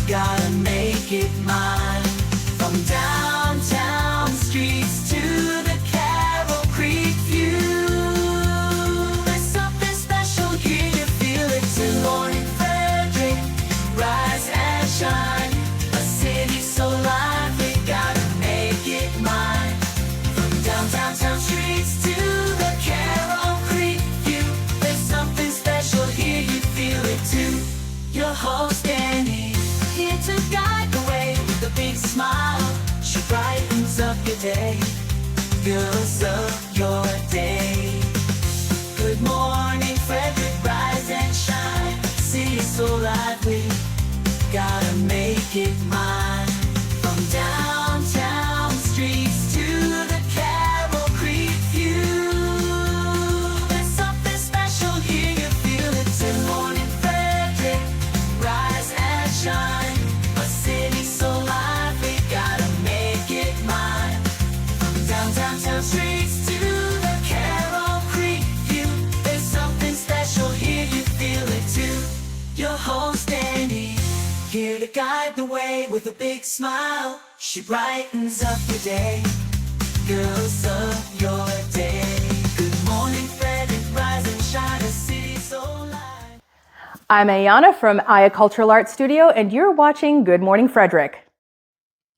gotta make it mine. From downtown streets to the Carroll Creek view, there's something special here, you feel it. Good morning Frederick, rise and shine. A city so lively, gotta make it mine. From downtown streets to the Carroll Creek view, there's something special here, you feel it too. Your host Dani, here to guide the way with a big smile. She brightens up your day, fills up your day. Good morning Frederick, rise and shine. City so lively, gotta make it mine. From downtown streets to the Carroll Creek view, there's something special here, you feel it. Good morning Frederick, rise and shine. A city so lively, gotta make it mine. From downtown streets to the Carroll Creek view, there's something special here, you feel it too. Your host Dani, here to guide the way with a big smile. She brightens up your day, fills up your day. Good morning Frederick, rise and shine. A city so light. I'm Ayana from Aya Cultural Arts Studio, and you're watching Good Morning Frederick.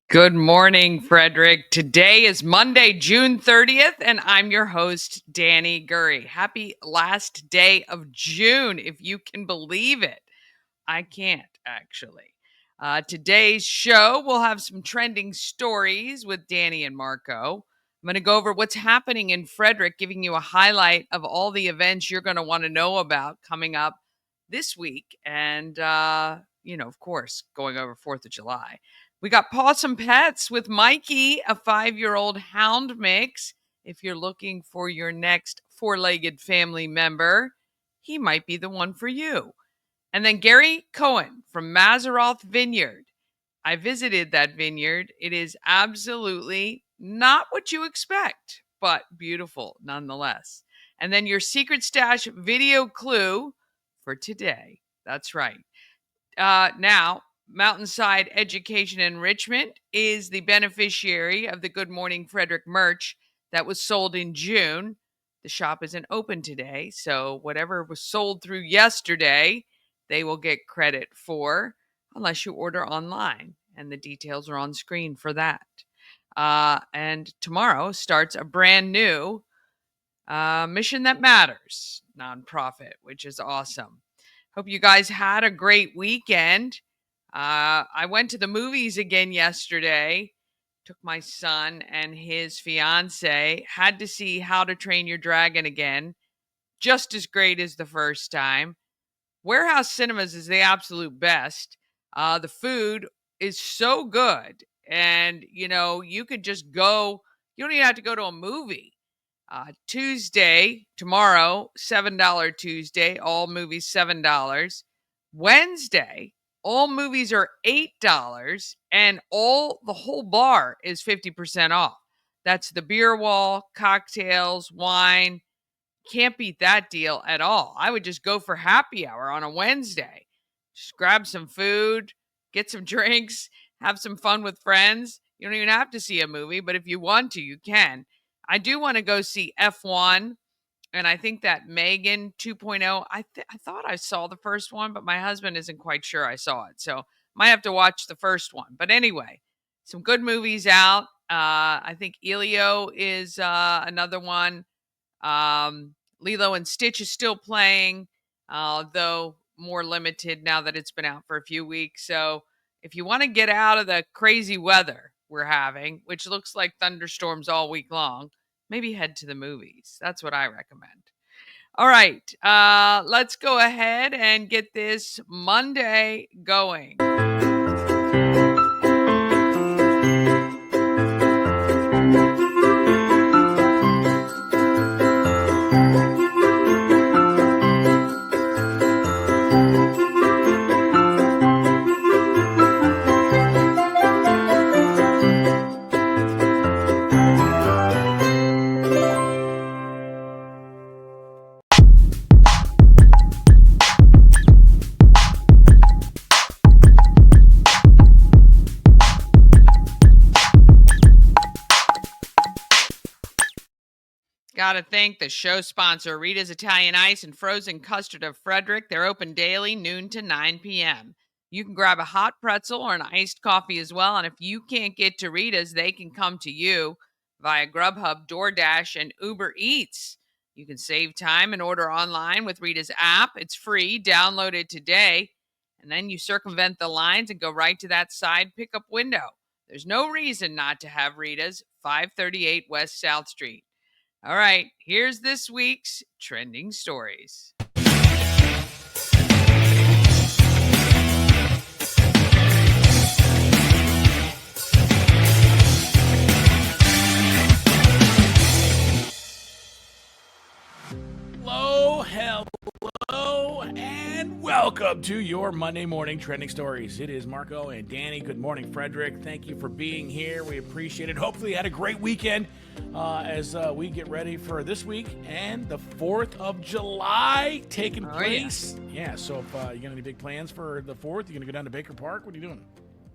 Good morning, Frederick. Today is Monday, June 30th, and I'm your host, Dani Gurrie. Happy last day of June, if you can believe it. I can't, actually. Today's show, we'll have some trending stories with Dani and Marco. I'm going to go over what's happening in Frederick, giving you a highlight of all the events you're going to want to know about coming up this week. And, of course, going over 4th of July. We got PAWSOME Pets with Mikey, a 5-year-old hound mix. If you're looking for your next 4-legged family member, he might be the one for you. And then Garry Cohen from Mazzaroth Vineyard. I visited that vineyard. It is absolutely not what you expect, but beautiful nonetheless. And then your secret stash video clue for today. That's right. Now, Mountainside Education Enrichment is the beneficiary of the Good Morning Frederick merch that was sold in June. The shop isn't open today, so whatever was sold through yesterday, they will get credit for, unless you order online, and the details are on screen for that. And tomorrow starts a brand new Mission That Matters nonprofit, which is awesome. Hope you guys had a great weekend. I went to the movies again yesterday. Took my son and his fiance. Had to see How to Train Your Dragon again. Just as great as the first time. Warehouse Cinemas is the absolute best. The food is so good. And, you could just go. You don't even have to go to a movie. Tuesday, tomorrow, $7 Tuesday. All movies, $7. Wednesday, all movies are $8. And the whole bar is 50% off. That's the beer wall, cocktails, wine. Can't beat that deal at all. I would just go for happy hour on a Wednesday. Just grab some food, get some drinks, have some fun with friends. You don't even have to see a movie, but if you want to, you can. I do want to go see F1, and I think that Megan 2.0, I thought I saw the first one, but my husband isn't quite sure I saw it, so might have to watch the first one. But anyway, some good movies out. I think Elio is another one. Lilo and Stitch is still playing, though more limited now that it's been out for a few weeks. So if you want to get out of the crazy weather we're having, which looks like thunderstorms all week long, maybe head to the movies. That's what I recommend. All right, let's go ahead and get this Monday going. got to thank the show sponsor, Rita's Italian Ice and Frozen Custard of Frederick. They're open daily, noon to 9 p.m. You can grab a hot pretzel or an iced coffee as well. And if you can't get to Rita's, they can come to you via Grubhub, DoorDash, and Uber Eats. You can save time and order online with Rita's app. It's free. Download it today. And then you circumvent the lines and go right to that side pickup window. There's no reason not to have Rita's, 538 West South Street. All right, here's this week's trending stories. Hello, and welcome to your Monday morning trending stories. It is Marco and Dani. Good morning, Frederick. Thank you for being here. We appreciate it. Hopefully you had a great weekend as we get ready for this week and the 4th of July taking place. Yeah, so if you got any big plans for the 4th, you going to go down to Baker Park? What are you doing?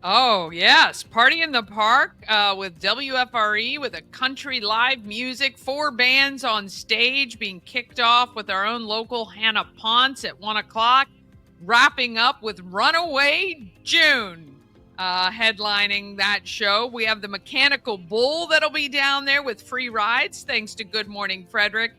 Oh, yes. Party in the Park with WFRE with a country live music. 4 bands on stage being kicked off with our own local Hannah Ponce at 1 o'clock. Wrapping up with Runaway June headlining that show. We have the Mechanical Bull that'll be down there with free rides thanks to Good Morning Frederick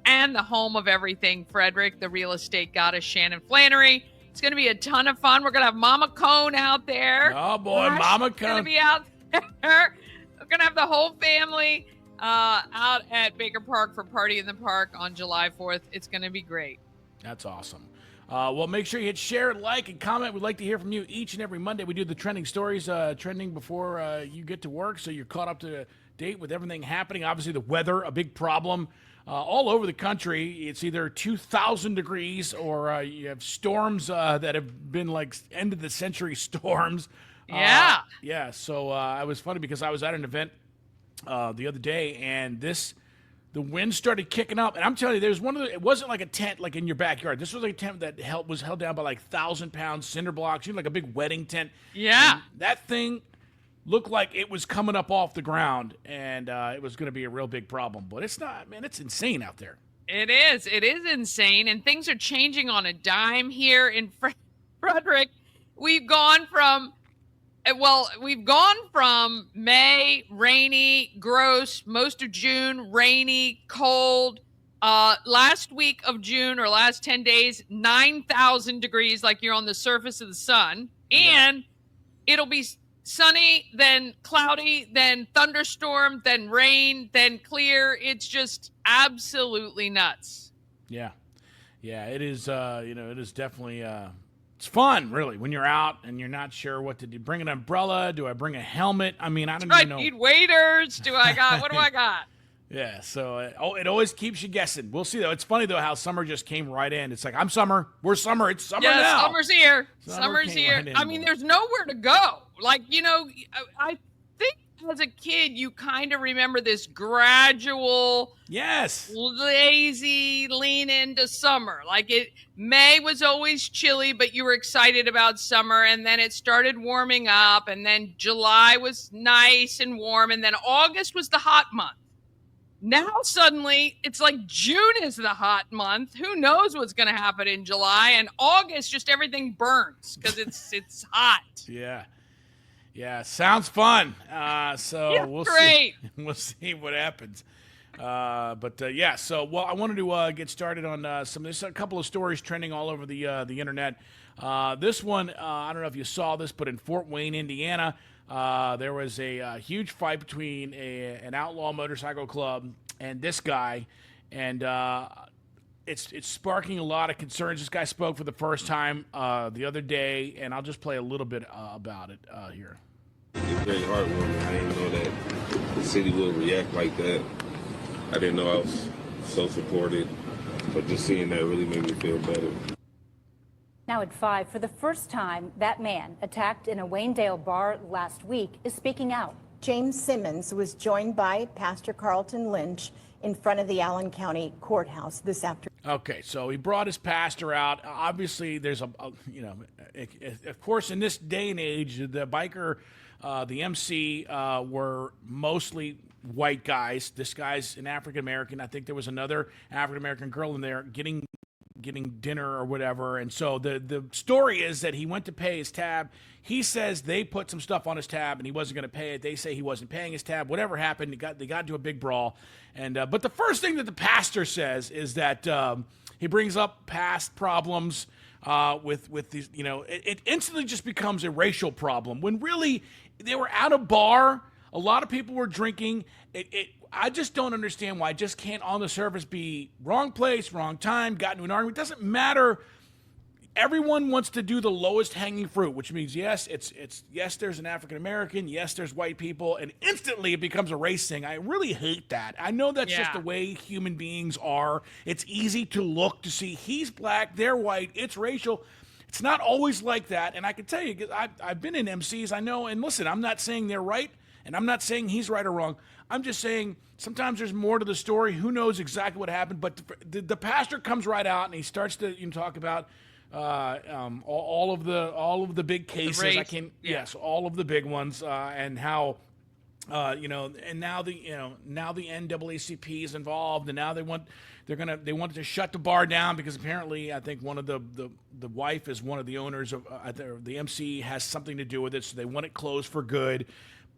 and the home of everything Frederick, the real estate goddess Shannon Flannery. It's going to be a ton of fun. We're going to have Mama Cohen out there. Oh, boy, Mama Cohen. going to be out there. We're going to have the whole family out at Baker Park for Party in the Park on July 4th. It's going to be great. That's awesome. Well, make sure you hit share, like, and comment. We'd like to hear from you each and every Monday. We do the trending stories, trending before you get to work, so you're caught up to date with everything happening. Obviously, the weather, a big problem. All over the country, it's either 2,000 degrees or you have storms that have been like end-of-the-century storms. Yeah. Yeah, so it was funny because I was at an event the other day, and the wind started kicking up. And I'm telling you, there's it wasn't like a tent like in your backyard. This was like a tent that was held down by like 1,000-pound cinder blocks, like a big wedding tent. Yeah. And that thing looked like it was coming up off the ground, and it was going to be a real big problem. But it's not, man. It's insane out there. It is. It is insane, and things are changing on a dime here in Frederick. We've gone from May, rainy, gross, most of June, rainy, cold. Last week of June or last 10 days, 9,000 degrees, like you're on the surface of the sun, and it'll be sunny, then cloudy, then thunderstorm, then rain, then clear. It's just absolutely nuts. Yeah. It is. It is definitely. It's fun, really, when you're out and you're not sure what to do. Bring an umbrella? Do I bring a helmet? I mean, I don't even know. I need waders. What do I got? Yeah. So it always keeps you guessing. We'll see though. It's funny though how summer just came right in. It's like I'm summer. We're summer. It's summer now. Yeah, summer's here. Summer's here. Right in, I mean, there's nowhere to go. Like, I think as a kid, you kind of remember this gradual, lazy lean into summer. Like May was always chilly, but you were excited about summer, and then it started warming up, and then July was nice and warm, and then August was the hot month. Now suddenly it's like June is the hot month. Who knows what's going to happen in July, and August just everything burns because it's hot. Yeah, sounds fun. We'll great. see. We'll see what happens. So I wanted to get started on there's a couple of stories trending all over the internet. This one, I don't know if you saw this, but in Fort Wayne, Indiana, there was a huge fight between an outlaw motorcycle club and this guy, and it's sparking a lot of concerns. This guy spoke for the first time the other day, and I'll just play a little bit about it here. It's very heartwarming. I didn't know that the city would react like that. I didn't know I was so supported, but just seeing that really made me feel better. Now at 5, for the first time, that man attacked in a Waynedale bar last week is speaking out. James Simmons was joined by Pastor Carlton Lynch in front of the Allen County Courthouse this afternoon. Okay, so he brought his pastor out. Obviously, there's of course, in this day and age, the biker, the MC were mostly white guys. This guy's an African American. I think there was another African American girl in there getting dinner or whatever. And so the story is that he went to pay his tab. He says they put some stuff on his tab and he wasn't going to pay it. They say he wasn't paying his tab. Whatever happened, they got into a big brawl. And but the first thing that the pastor says is that he brings up past problems with these. You know, it instantly just becomes a racial problem when really they were at a bar. A lot of people were drinking. I just don't understand why it just can't on the surface be wrong place, wrong time, got into an argument. It doesn't matter. Everyone wants to do the lowest hanging fruit, which means yes, yes, there's an African American, yes, there's white people, and instantly it becomes a race thing. I really hate that. I know that's just the way human beings are. It's easy to look to see he's black, they're white, it's racial. It's not always like that. And I can tell you, I've been in MCs, I know, and listen, I'm not saying they're right, and I'm not saying he's right or wrong. I'm just saying sometimes there's more to the story. Who knows exactly what happened? But the pastor comes right out and he starts to talk about all of the big cases. Yes, all of the big ones, and how and now the NAACP is involved, and now they wanted to shut the bar down because apparently I think one of the wife is one of the owners of the MC has something to do with it, so they want it closed for good.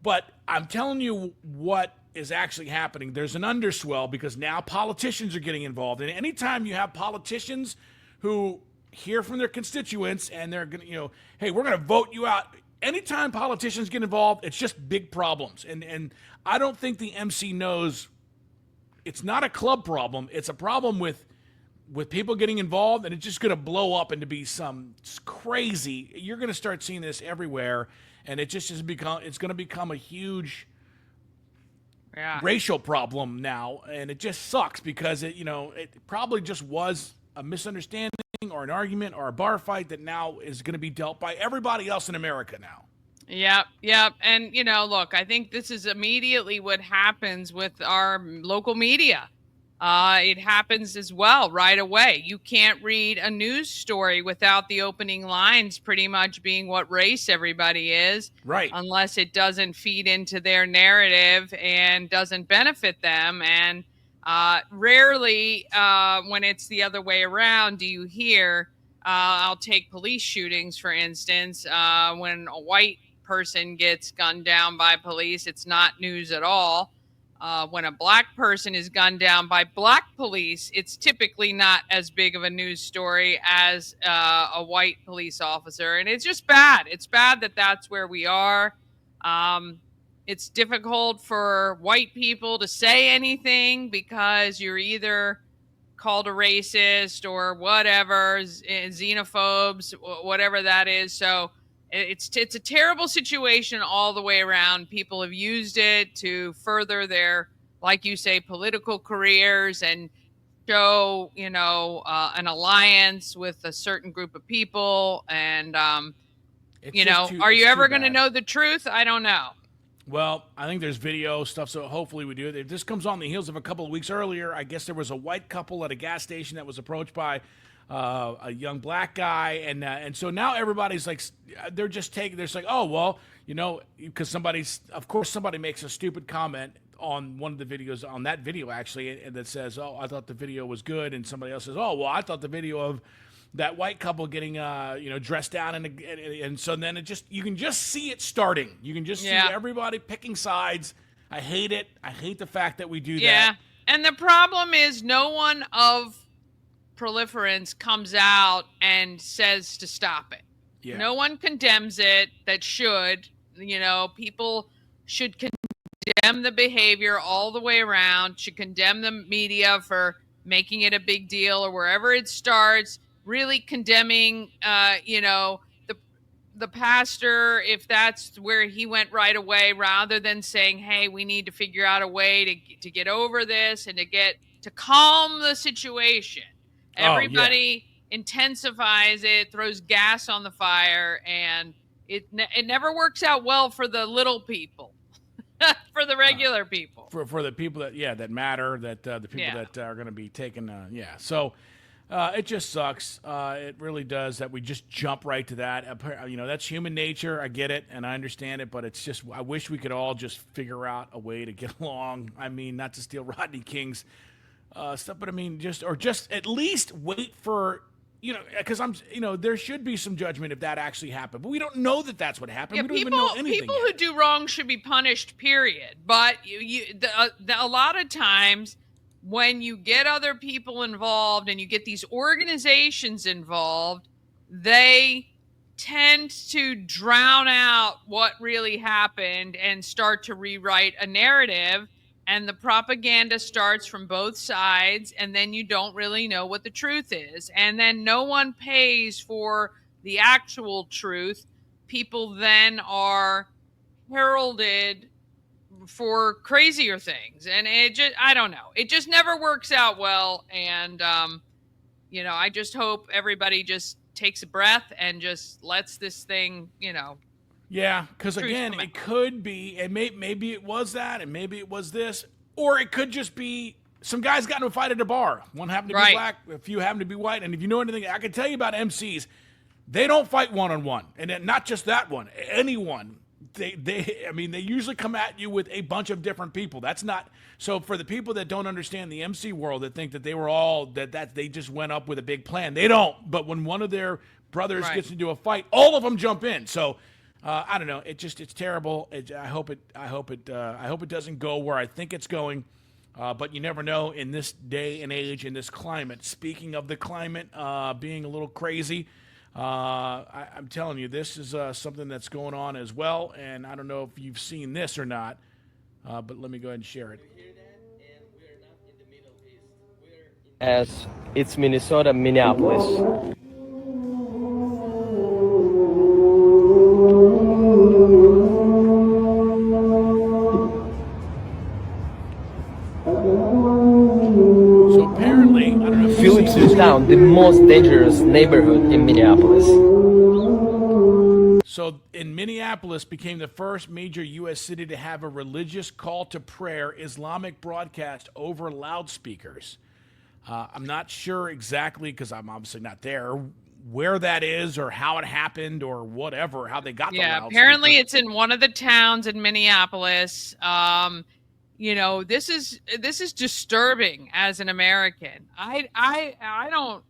But I'm telling you what is actually happening. There's an underswell because now politicians are getting involved. And anytime you have politicians who hear from their constituents and they're going to, hey, we're going to vote you out. Anytime politicians get involved, it's just big problems. And I don't think the MC knows it's not a club problem. It's a problem with people getting involved, and it's just going to blow up into be some crazy. You're going to start seeing this everywhere. And it just it's going to become a huge racial problem now. And it just sucks because it probably just was a misunderstanding or an argument or a bar fight that now is going to be dealt by everybody else in America now. Yep. And, look, I think this is immediately what happens with our local media. It happens as well right away. You can't read a news story without the opening lines pretty much being what race everybody is. Right. Unless it doesn't feed into their narrative and doesn't benefit them. And rarely when it's the other way around do you hear, I'll take police shootings, for instance, when a white person gets gunned down by police, it's not news at all. When a black person is gunned down by black police, it's typically not as big of a news story as a white police officer. And it's just bad. It's bad that that's where we are. It's difficult for white people to say anything because you're either called a racist or whatever, xenophobes, whatever that is. So it's a terrible situation all the way around. People have used it to further their, like you say, political careers and show, an alliance with a certain group of people. And, are you ever going to know the truth? I don't know. Well, I think there's video stuff, so hopefully we do. This comes on the heels of a couple of weeks earlier. I guess there was a white couple at a gas station that was approached by a young black guy, and so now everybody's like, they're like, oh well, because somebody makes a stupid comment on one of the videos, on that video actually, and that says, oh, I thought the video was good, and somebody else says, oh well, I thought the video of that white couple getting dressed down, and so then you can just see it starting. You can just see everybody picking sides. I hate it. I hate the fact that we do that. Yeah, and the problem is no one of proliferance comes out and says to stop it. Yeah. No one condemns it that should. People should condemn the behavior all the way around, should condemn the media for making it a big deal or wherever it starts, really condemning, the pastor, if that's where he went right away, rather than saying, hey, we need to figure out a way to get over this and to calm the situation. Everybody intensifies it, throws gas on the fire, and it never works out well for the little people, for the regular people. For the people that matter, that the people that are going to be taken, So It just sucks. It really does that we just jump right to that. That's human nature. I get it and I understand it, but it's just I wish we could all just figure out a way to get along. I mean, not to steal Rodney King's stuff, but I mean, just at least wait for because there should be some judgment if that actually happened, but we don't know that that's what happened. Yeah, we don't even know anything. People who do wrong should be punished. Period. But a lot of times, when you get other people involved and you get these organizations involved, they tend to drown out what really happened and start to rewrite a narrative. And the propaganda starts from both sides, and then you don't really know what the truth is. And then no one pays for the actual truth. People then are heralded for crazier things, and I don't know, it just never works out well. And I just hope everybody just takes a breath and just lets this thing Yeah, because again, it could be, and maybe it was that, and maybe it was this, or it could just be some guys got into a fight at a bar. One happened to be black, a few happened to be white, and if you know anything, I can tell you about MCs, they don't fight one-on-one, and then not just that one, anyone. They usually come at you with a bunch of different people. That's not so for the people that don't understand the MC world, that think that they were all that they just went up with a big plan. They don't. But when one of their brothers gets into a fight, all of them jump in. So I don't know. It's terrible. I hope it doesn't go where I think it's going. But you never know in this day and age, in this climate. Speaking of the climate being a little crazy. I'm telling you, this is something that's going on as well, and I don't know if you've seen this or not, but let me go ahead and share it. As it's Minnesota, Minneapolis. So apparently, I don't know if Phillips is down, the most dangerous neighborhood in Minneapolis. So in Minneapolis became the first major U.S. city to have a religious call to prayer Islamic broadcast over loudspeakers. I'm not sure exactly, because I'm obviously not there, where that is or how it happened or whatever, how they got the loudspeaker. Apparently it's in one of the towns in Minneapolis. This is disturbing as an American. I don't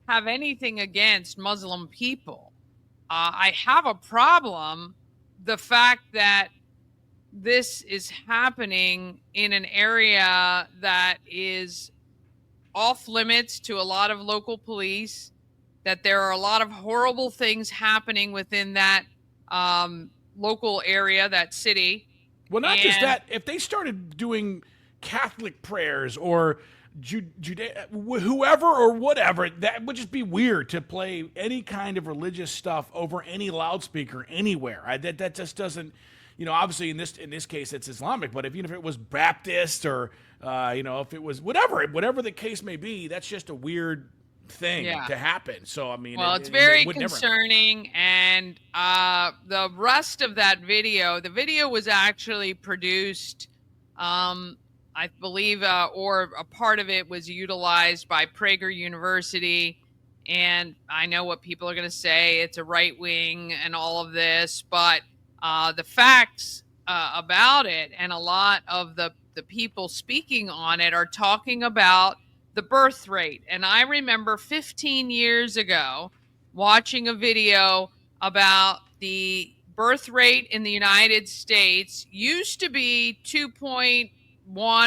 have anything against Muslim people. I have a problem the fact that this is happening in an area that is off limits to a lot of local police, that there are a lot of horrible things happening within that local area, that city. Well, not just that. If they started doing Catholic prayers or whoever or whatever, that would just be weird to play any kind of religious stuff over any loudspeaker anywhere. That just doesn't, obviously in this case it's Islamic, but even if it was Baptist or if it was whatever the case may be, that's just a weird thing to happen. So I mean, it's very concerning. And the rest of that video, the video was actually produced, I believe, or a part of it was utilized by Prager University. And I know what people are going to say, it's a right wing and all of this, but the facts about it, and a lot of the people speaking on it are talking about the birth rate. And I remember 15 years ago watching a video about the birth rate in the United States used to be 2.1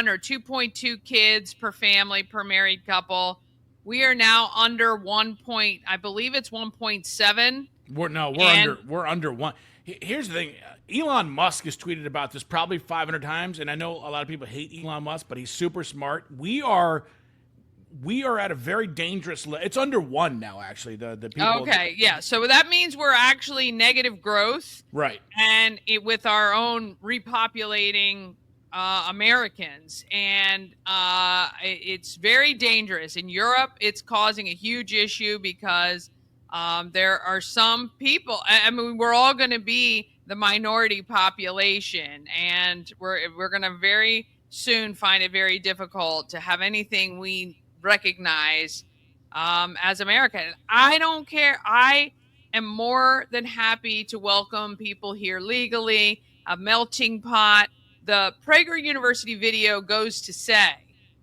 or 2.2 kids per family per married couple. We are now under 1. I believe it's 1.7. We're under one. Here's the thing. Elon Musk has tweeted about this probably 500 times, and I know a lot of people hate Elon Musk, but he's super smart. We are at a very dangerous it's under 1 now, actually. The people. Okay, yeah. So that means we're actually negative growth. Right. And with our own repopulating Americans. And it's very dangerous. In Europe, it's causing a huge issue because there are some people, I mean, we're all going to be the minority population, and we're going to very soon find it very difficult to have anything we recognize as American. I don't care. I am more than happy to welcome people here legally, a melting pot. The Prager University video goes to say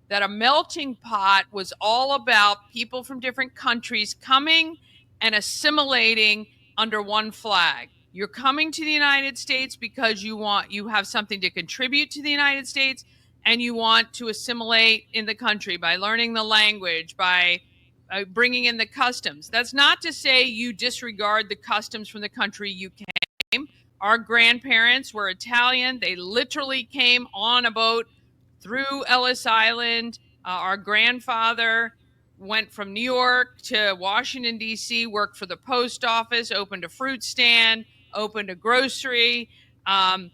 that a melting pot was all about people from different countries coming and assimilating under one flag. You're coming to the United States because you have something to contribute to the United States, and you want to assimilate in the country by learning the language, by bringing in the customs. That's not to say you disregard the customs from the country you came. Our grandparents were Italian. They literally came on a boat through Ellis Island. Our grandfather went from New York to Washington, D.C., worked for the post office, opened a fruit stand, opened a grocery. Our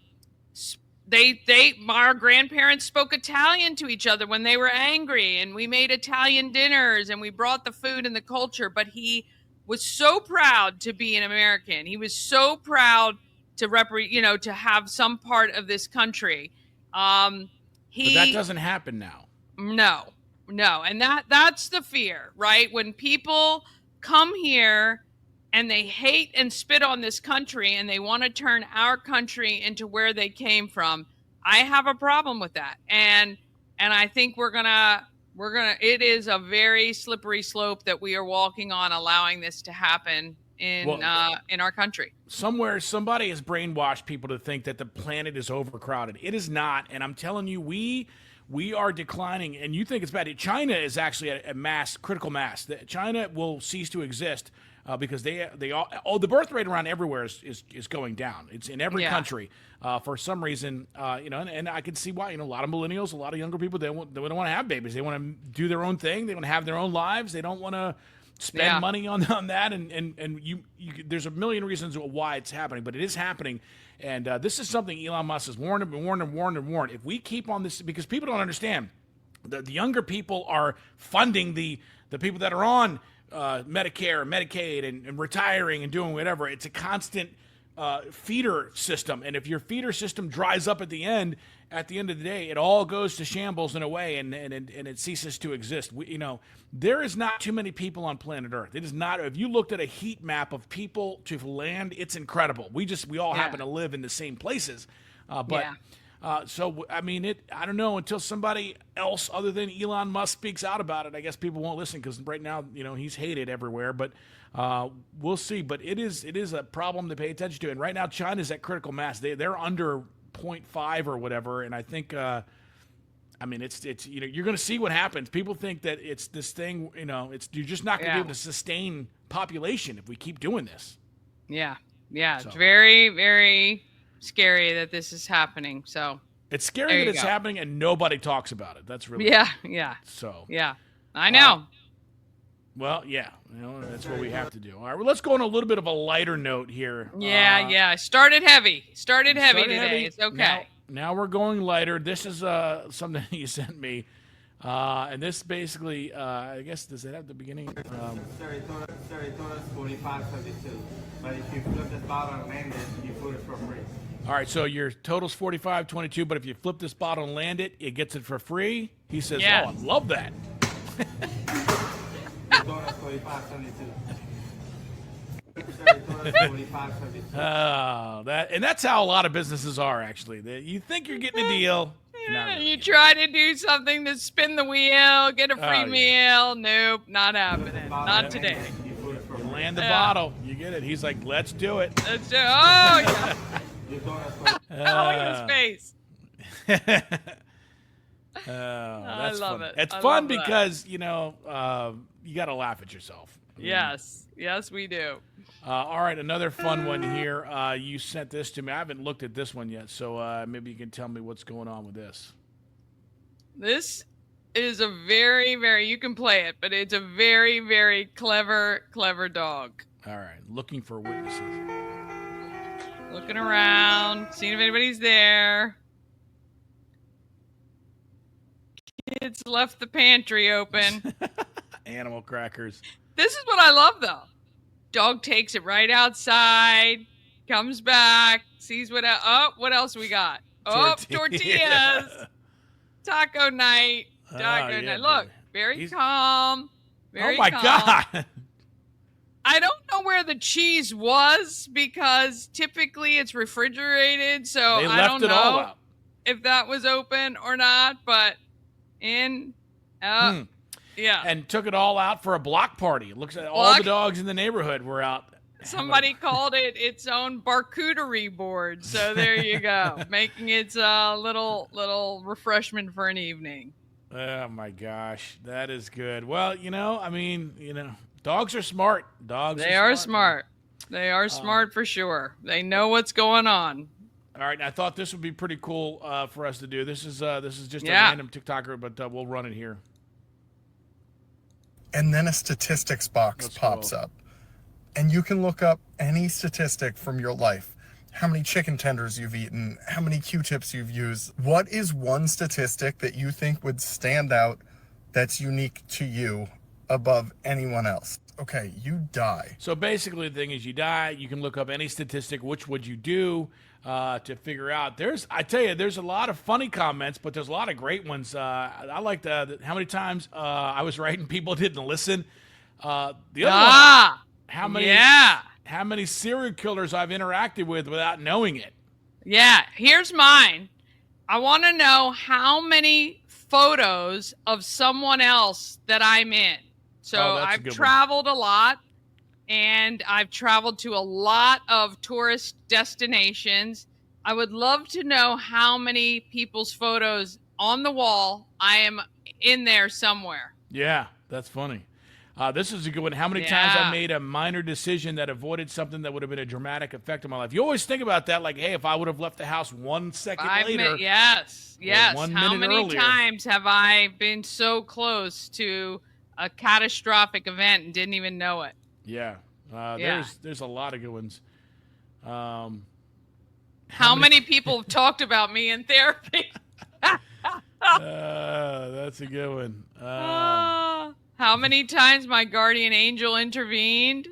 grandparents spoke Italian to each other when they were angry, and we made Italian dinners, and we brought the food and the culture. But he was so proud to be an American. He was so proud to to have some part of this country. But that doesn't happen now. No, and that's the fear, right? When people come here and they hate and spit on this country and they want to turn our country into where they came from, I have a problem with that. And I think it is a very slippery slope that we are walking on, allowing this to happen in our country. Somewhere somebody has brainwashed people to think that the planet is overcrowded. It is not, and I'm telling you, we are declining, and you think it's bad. China is actually a critical mass. China will cease to exist because the birth rate around everywhere is going down. It's in every country for some reason, and I can see why. A lot of millennials, a lot of younger people, they don't want to have babies. They want to do their own thing. They want to have their own lives. They don't want to spend money on that. And you there's a million reasons why it's happening, but it is happening. And this is something Elon Musk has warned. If we keep on this, because people don't understand, the younger people are funding the people that are on Medicare, Medicaid, and retiring and doing whatever. It's a constant feeder system, and if your feeder system dries up at the end of the day, it all goes to shambles in a way, and it ceases to exist. There is not too many people on planet Earth. It is not. If you looked at a heat map of people to land, it's incredible. We all happen to live in the same places, So I mean, I don't know, until somebody else other than Elon Musk speaks out about it. I guess people won't listen because right now, he's hated everywhere. But we'll see. But it is a problem to pay attention to. And right now, China's at critical mass. They're under 0.5 or whatever. And I think, it's you're going to see what happens. People think that it's this thing. You're just not going to be able to sustain population if we keep doing this. Yeah. It's very, very scary that this is happening. So it's scary that it's happening and nobody talks about it. That's really So I know. Well, that's what we have to do. All right, well, let's go on a little bit of a lighter note here. Started heavy today. It's okay. Now we're going lighter. This is something you sent me. And this basically, I guess, does it have the beginning? Sorry, total 45.72. But if you flip this bottle and land it, you put it for free. All right, so your total's 45.22, but if you flip this bottle and land it, it gets it for free. He says, "Oh, I love that." Total 45.72. Sorry, total 45.72. Oh, that's how a lot of businesses are, actually. You think you're getting a deal. You try to do something to spin the wheel, get a free meal. Nope, not happening. Not today. You land the bottle, you get it. He's like, "Let's do it." Let's do it. Oh, yeah. Look at his face. I love it. It's fun because, you got to laugh at yourself. Yes, we do. All right, another fun one here. You sent this to me. I haven't looked at this one yet, so maybe you can tell me what's going on with this. This is a very, very, you can play it, but it's a very, very clever dog. All right, looking for witnesses. Looking around, seeing if anybody's there. Kids left the pantry open. Animal crackers. This is what I love, though. Dog takes it right outside, comes back, sees what else we got? Tortillas. Taco night. Look, very calm. Very oh my calm. God. I don't know where the cheese was because typically it's refrigerated, so They I left don't it all know out. if that was open or not. But yeah, And took it all out for a block party. It looks like all Block- the dogs in the neighborhood were out. somebody called it its own charcuterie board. So there you go, making its little refreshment for an evening. Oh my gosh, that is good. Well, dogs are smart. They are smart. They are smart for sure. They know what's going on. All right, I thought this would be pretty cool for us to do. This is just a Yeah. random TikToker, but we'll run it here. And then a statistics box Let's pops go. up. And you can look up any statistic from your life. How many chicken tenders you've eaten, how many Q-tips you've used. What is one statistic that you think would stand out that's unique to you above anyone else? Okay, you die. So basically, the thing is, you die. You can look up any statistic. Which would you do to figure out? I tell you, there's a lot of funny comments, but there's a lot of great ones. I like how many times I was right and people didn't listen. The other one, how many serial killers I've interacted with without knowing it. Yeah, here's mine. I want to know how many photos of someone else that I'm in. So Oh, that's a I've good one. traveled a lot, and I've traveled to a lot of tourist destinations. I would love to know how many people's photos on the wall I am in there somewhere. Yeah, that's funny. This is a good one. How many times I Yeah. made a minor decision that avoided something that would have been a dramatic effect on my life. You always think about that, like, hey, if I would have left the house 1 second later. Yes. one How minute many earlier. times have I been so close to a catastrophic event and didn't even know it? Yeah. Yeah. There's a lot of good ones. How many people have talked about me in therapy? That's a good one. How many times my guardian angel intervened?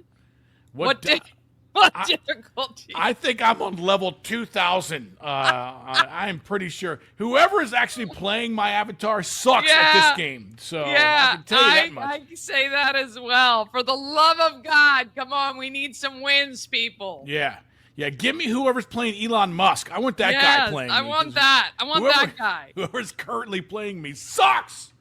What difficulty? I think I'm on level 2,000. I'm pretty sure. Whoever is actually playing my avatar sucks at this game. So I can tell you that much. I can say that as well. For the love of God, come on, we need some wins, people. Yeah. Yeah, give me whoever's playing Elon Musk. I want that guy playing I me, want 'cause that. I want that guy. Whoever's currently playing me sucks.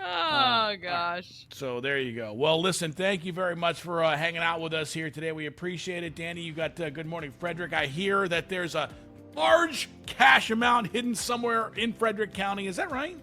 Oh, gosh. So there you go. Well, listen, thank you very much for hanging out with us here today. We appreciate it. Dani, you got Good Morning Frederick. I hear that there's a large cash amount hidden somewhere in Frederick County. Is that right?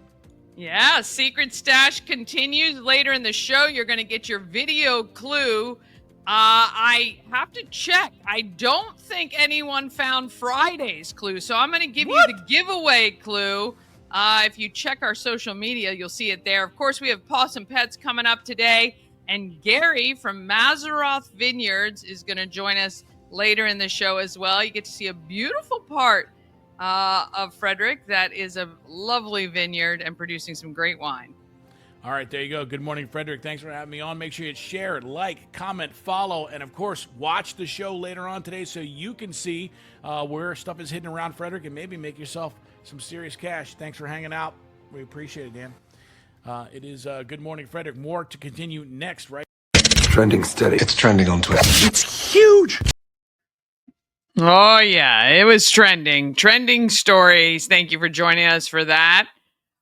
Yeah, Secret Stash continues. Later in the show, you're going to get your video clue. I have to check. I don't think anyone found Friday's clue, so I'm going to give you the giveaway clue. If you check our social media, you'll see it there. Of course, we have Pawsome Pets coming up today, and Garry from Mazzaroth Vineyards is going to join us later in the show as well. You get to see a beautiful part of Frederick that is a lovely vineyard and producing some great wine. All right, there you go. Good Morning Frederick. Thanks for having me on. Make sure you share, like, comment, follow, and, of course, watch the show later on today so you can see where stuff is hidden around Frederick and maybe make yourself some serious cash. Thanks for hanging out. We appreciate it, Dan. It is Good Morning Frederick. More to continue next, right? Trending steady. It's trending on Twitter. It's huge. Oh, yeah, it was trending. Trending stories. Thank you for joining us for that.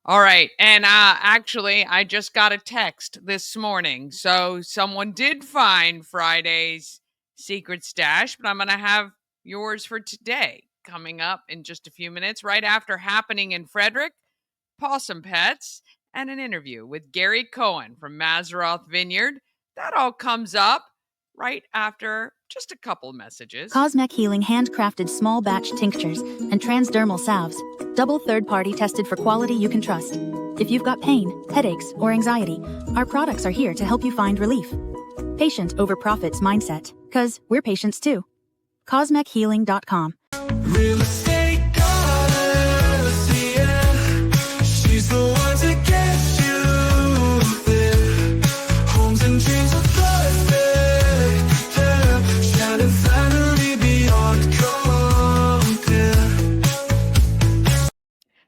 All right. And actually, I just got a text this morning. So someone did find Friday's secret stash, but I'm going to have yours for today coming up in just a few minutes, right after Happening in Frederick, Pawsome Pets, and an interview with Garry Cohen from Mazzaroth Vineyard. That all comes up right after just a couple messages. Cosmic Healing handcrafted small batch tinctures and transdermal salves. Double third-party tested for quality you can trust. If you've got pain, headaches, or anxiety, our products are here to help you find relief. Patient over profits mindset, 'cause we're patients too. CosmicHealing.com. Real estate goddess, yeah. She's the one to get you there. Homes and dreams are perfect, yeah. Shining finally beyond compare.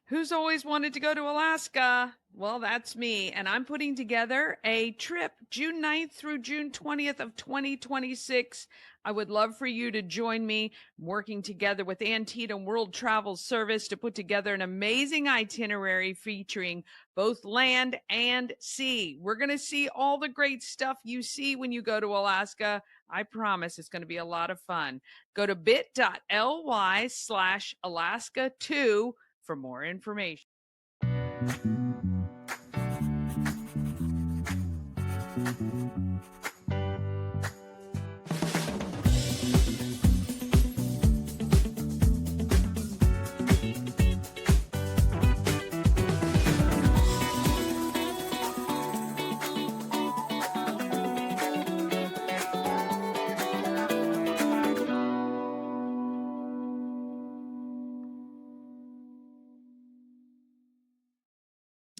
Who's always always wanted to go to Alaska. Well, that's me. And I'm putting together a trip June 9th through June 20th of 2026. I would love for you to join me working together with Antietam World Travel Service to put together an amazing itinerary featuring both land and sea. We're going to see all the great stuff you see when you go to Alaska. I promise it's going to be a lot of fun. Go to bit.ly/Alaska2 for more information.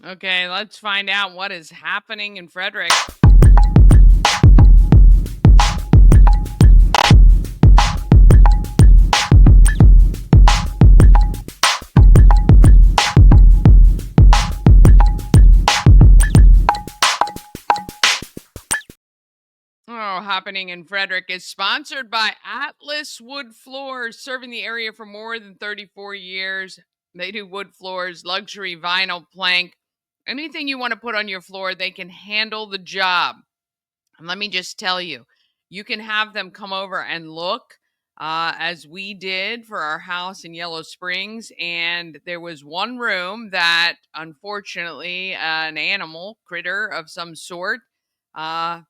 Okay, let's find out what is happening in Frederick. Happening in Frederick is sponsored by Atlas Wood Floors, serving the area for more than 34 years. They do wood floors, luxury vinyl plank, anything you want to put on your floor, they can handle the job. And let me just tell you, you can have them come over and look, as we did for our house in Yellow Springs. And there was one room that, unfortunately, an animal, critter of some sort, kind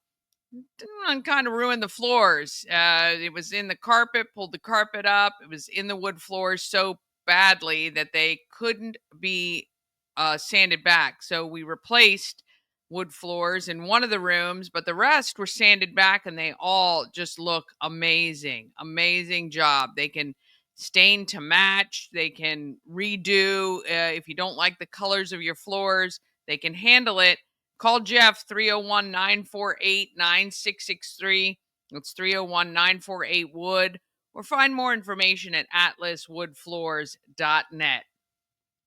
of ruined the floors. It was in the carpet, pulled the carpet up. It was in the wood floors so badly that they couldn't be sanded back. So we replaced wood floors in one of the rooms, but the rest were sanded back and they all just look amazing. Amazing job. They can stain to match. They can redo. If you don't like the colors of your floors, they can handle it. Call Jeff, 301-948-9663. It's 301-948-WOOD. Or find more information at atlaswoodfloors.net.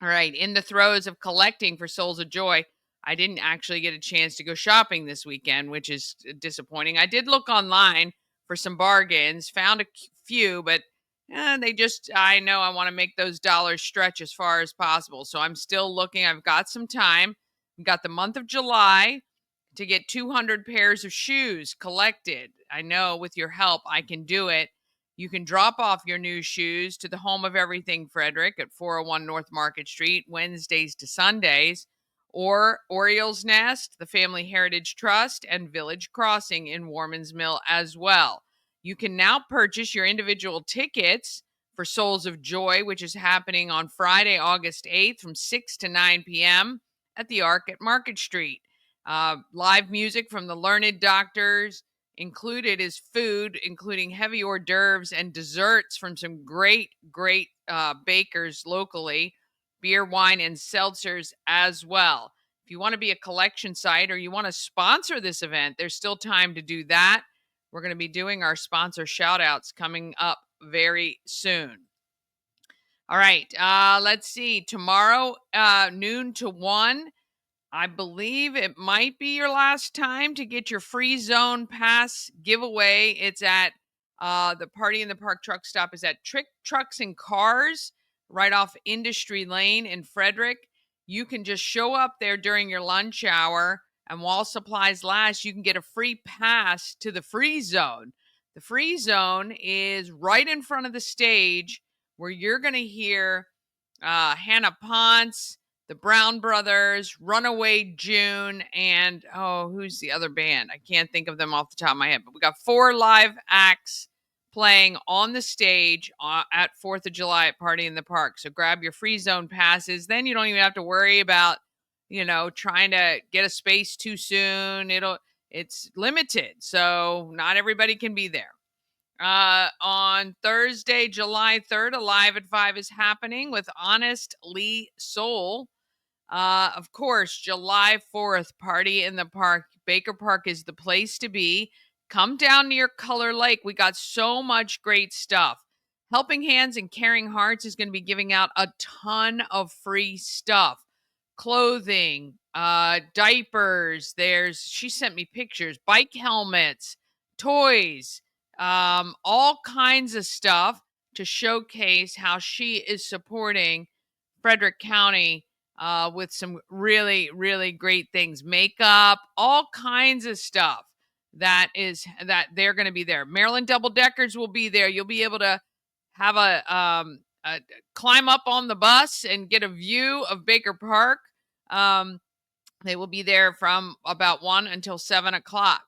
All right, in the throes of collecting for Souls of Joy, I didn't actually get a chance to go shopping this weekend, which is disappointing. I did look online for some bargains, found a few, but I know I want to make those dollars stretch as far as possible. So I'm still looking. I've got some time. We've got the month of July to get 200 pairs of shoes collected. I know with your help, I can do it. You can drop off your new shoes to the home of everything Frederick at 401 North Market Street, Wednesdays to Sundays, or Orioles Nest, the Family Heritage Trust, and Village Crossing in Warman's Mill as well. You can now purchase your individual tickets for Souls of Joy, which is happening on Friday, August 8th from 6 to 9 p.m. at the Arc at Market Street. Live music from the Learned Doctors. Included is food, including heavy hors d'oeuvres and desserts from some great bakers locally, beer, wine, and seltzers as well. If you want to be a collection site or you want to sponsor this event, there's still time to do that. We're going to be doing our sponsor shout-outs coming up very soon. All right, let's see. Tomorrow, noon to 1, I believe it might be your last time to get your free zone pass giveaway. It's at the Party in the Park truck stop is at Trick Trucks and Cars right off Industry Lane in Frederick. You can just show up there during your lunch hour, and while supplies last, you can get a free pass to the free zone. The free zone is right in front of the stage where you're going to hear Hannah Ponce, the Brown Brothers, Runaway June, and who's the other band? I can't think of them off the top of my head, but we got 4 live acts playing on the stage at 4th of July at Party in the Park. So grab your free zone passes. Then you don't even have to worry about, trying to get a space too soon. It's limited, so not everybody can be there. On Thursday, July 3rd, Alive at 5 is happening with Honest Lee Soul. Of course, July 4th, Party in the Park. Baker Park is the place to be. Come down near Color Lake. We got so much great stuff Helping Hands and Caring Hearts is going to be giving out a ton of free stuff. Clothing, diapers, she sent me pictures, bike helmets, toys, all kinds of stuff to showcase how she is supporting Frederick County with some really, really great things. Makeup, all kinds of stuff that they're going to be there. Maryland Double Deckers will be there. You'll be able to have a climb up on the bus and get a view of Baker Park. They will be there from about 1 until 7 o'clock.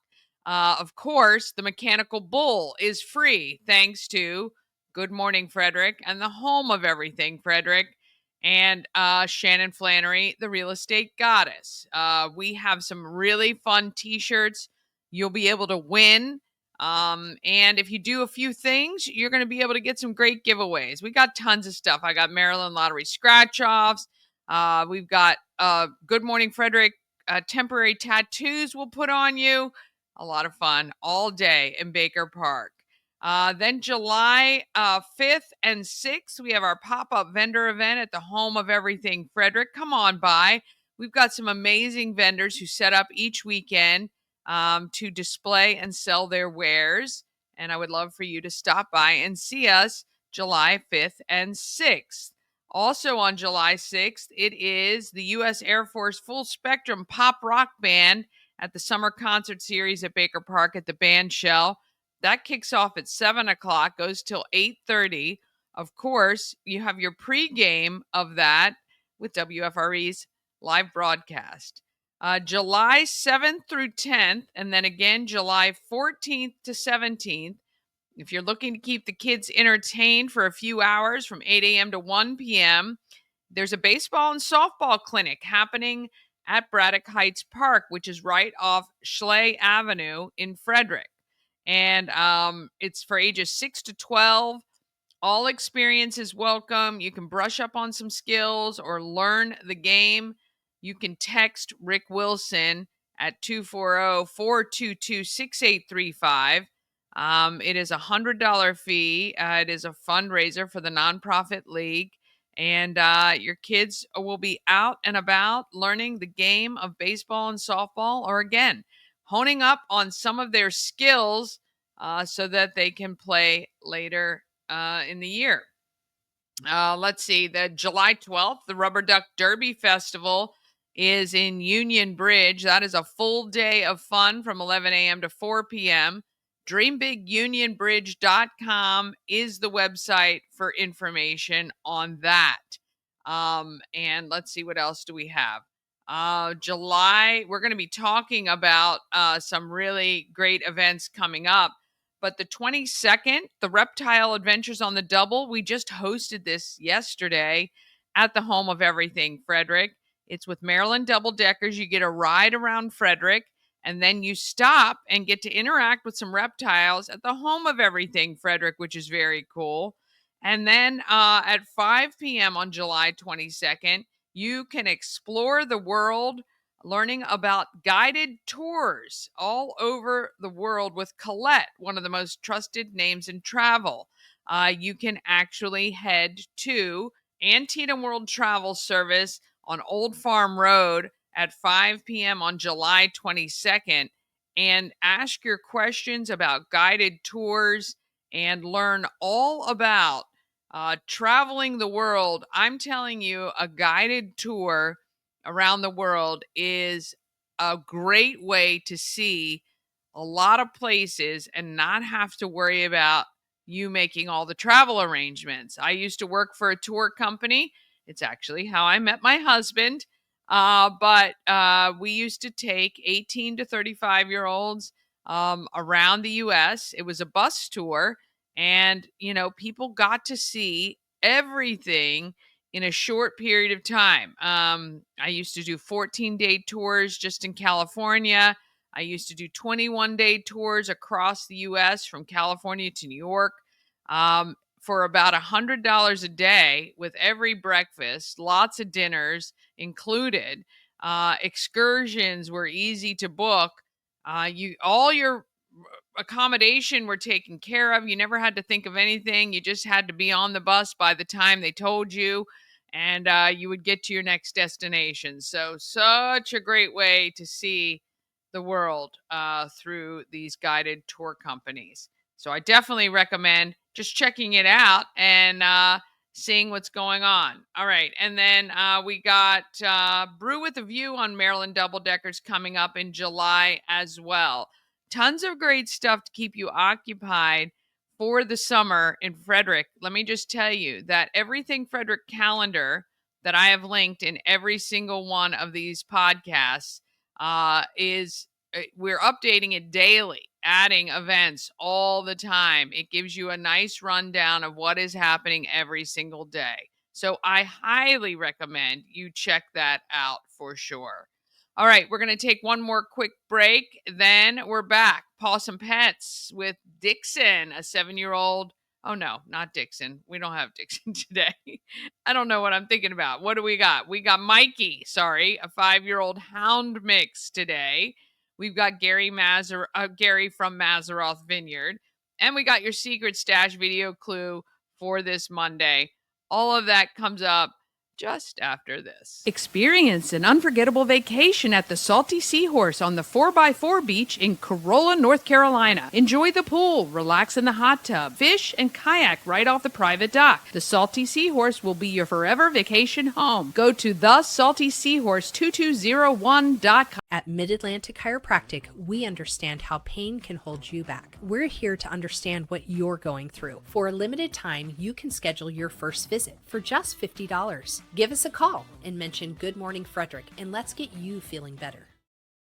Of course, the Mechanical Bull is free thanks to Good Morning Frederick and the home of everything Frederick and Shannon Flannery, the real estate goddess. We have some really fun t-shirts you'll be able to win. And if you do a few things, you're going to be able to get some great giveaways. We got tons of stuff. I got Maryland Lottery scratch-offs. We've got Good Morning Frederick temporary tattoos we'll put on you. A lot of fun all day in Baker Park. Then July 5th and 6th, we have our pop-up vendor event at the home of everything Frederick. Come on by. We've got some amazing vendors who set up each weekend to display and sell their wares. And I would love for you to stop by and see us July 5th and 6th. Also on July 6th, it is the U.S. Air Force Full Spectrum Pop Rock Band at the Summer Concert Series at Baker Park at the Band Shell. That kicks off at 7 o'clock, goes till 8:30. Of course, you have your pregame of that with WFRE's live broadcast. July 7th through 10th, and then again July 14th to 17th. If you're looking to keep the kids entertained for a few hours from 8 a.m. to 1 p.m., there's a baseball and softball clinic happening at Braddock Heights Park, which is right off Schley Avenue in Frederick. And it's for ages 6 to 12. All experience is welcome. You can brush up on some skills or learn the game. You can text Rick Wilson at 240-422-6835. It is a $100 fee. It is a fundraiser for the nonprofit league. And your kids will be out and about learning the game of baseball and softball, or again, honing up on some of their skills so that they can play later in the year. Let's see, the July 12th, the Rubber Duck Derby Festival is in Union Bridge. That is a full day of fun from 11 a.m. to 4 p.m. DreamBigUnionBridge.com is the website for information on that. And let's see, what else do we have? July, we're going to be talking about some really great events coming up. But the 22nd, the Reptile Adventures on the Double, we just hosted this yesterday at the home of everything Frederick. It's with Maryland Double Deckers. You get a ride around Frederick, and then you stop and get to interact with some reptiles at the home of everything Frederick, which is very cool. And then at 5 p.m. on July 22nd, you can explore the world, learning about guided tours all over the world with Colette, one of the most trusted names in travel. You can actually head to Antietam World Travel Service on Old Farm Road at 5 p.m. on July 22nd and ask your questions about guided tours and learn all about traveling the world. I'm telling you, a guided tour around the world is a great way to see a lot of places and not have to worry about you making all the travel arrangements. I used to work for a tour company. It's actually how I met my husband. But we used to take 18 to 35-year-olds around the U.S. It was a bus tour. And, you know, people got to see everything in a short period of time. I used to do 14-day tours just in California. I used to do 21-day tours across the U.S. from California to New York for about $100 a day with every breakfast, lots of dinners included. Excursions were easy to book. All your accommodation were taken care of. You never had to think of anything. You just had to be on the bus by the time they told you, and you would get to your next destination. So, such a great way to see the world through these guided tour companies. So, I definitely recommend just checking it out and seeing what's going on. All right. And then we got Brew with a View on Maryland Double Deckers coming up in July as well. Tons of great stuff to keep you occupied for the summer in Frederick. Let me just tell you that Everything Frederick calendar that I have linked in every single one of these podcasts we're updating it daily, adding events all the time. It gives you a nice rundown of what is happening every single day. So I highly recommend you check that out for sure. All right, we're going to take one more quick break. Then we're back. Pawsome Pets with Dixon, a 7-year-old. Oh, no, not Dixon. We don't have Dixon today. I don't know what I'm thinking about. What do we got? We got Mikey, a 5-year-old hound mix today. We've got Garry from Mazzaroth Vineyard. And we got your secret stash video clue for this Monday. All of that comes up just after this. Experience an unforgettable vacation at the Salty Seahorse on the 4x4 beach in Corolla, North Carolina. Enjoy the pool, relax in the hot tub, fish, and kayak right off the private dock. The Salty Seahorse will be your forever vacation home. Go to thesaltyseahorse2201.com. At Mid-Atlantic Chiropractic, we understand how pain can hold you back. We're here to understand what you're going through. For a limited time, you can schedule your first visit for just $50. Give us a call and mention Good Morning Frederick, and let's get you feeling better.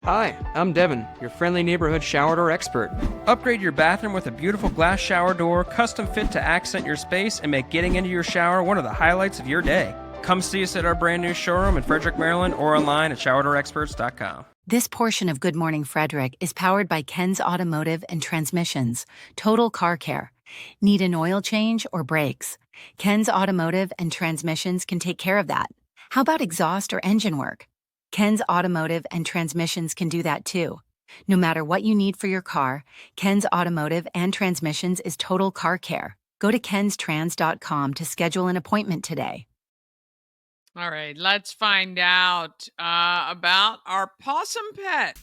Hi, I'm Devin, your friendly neighborhood shower door expert. Upgrade your bathroom with a beautiful glass shower door, custom fit to accent your space and make getting into your shower one of the highlights of your day. Come see us at our brand new showroom in Frederick, Maryland, or online at showerdoorexperts.com. This portion of Good Morning Frederick is powered by Ken's Automotive and Transmissions, Total Car Care. Need an oil change or brakes? Ken's Automotive and Transmissions can take care of that. How about exhaust or engine work? Ken's Automotive and Transmissions can do that too. No matter what you need for your car, Ken's Automotive and Transmissions is Total Car Care. Go to kenstrans.com to schedule an appointment today. All right, let's find out about our possum pet.